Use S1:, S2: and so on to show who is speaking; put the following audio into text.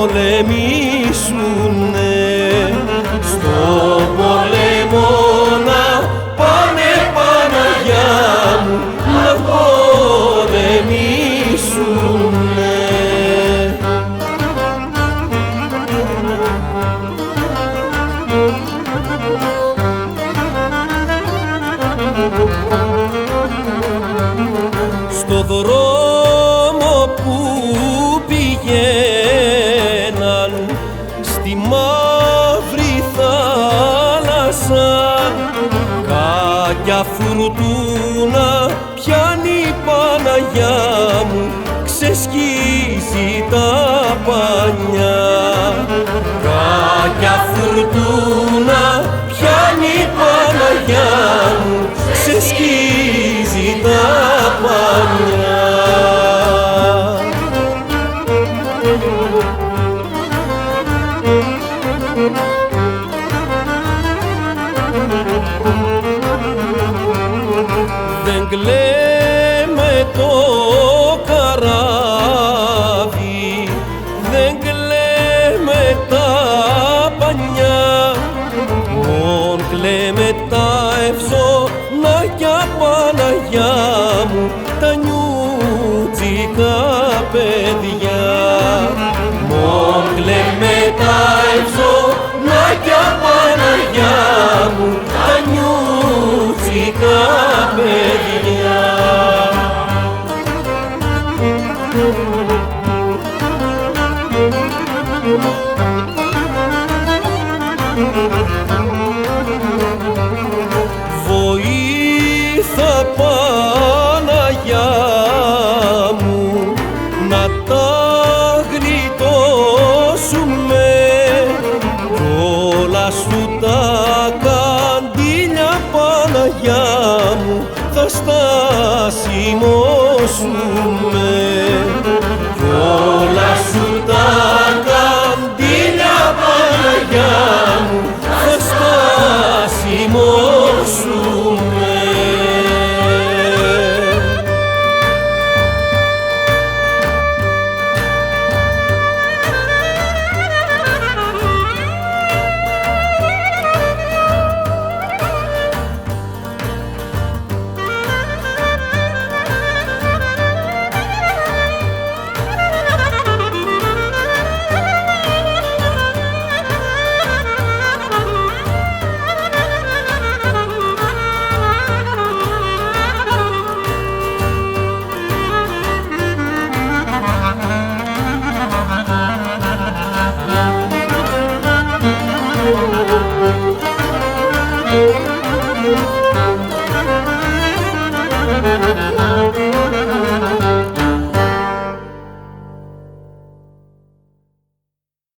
S1: πολεμήσουνε, στον πόλεμο να πάνε Παναγιά μου, να πολεμήσουνε. Στο δρόμο που πηγαίναν στη μαύρη θάλασσα, κάκια φουρτούνα πιάνει η Παναγιά μου, ξεσκίζει τα πανιά. Κάκια φουρτούνα πιάνει η Παναγιά μου, ξεσκίζει τα πανιά. Δεν κλαίμε το καράβι, δεν κλαίμε τα πανιά, μον κλαίμε τα ευζωνάκια Παναγιά μου, τα νιούτσικα παιδιά. Μον κλαίμε τα ευζωνάκια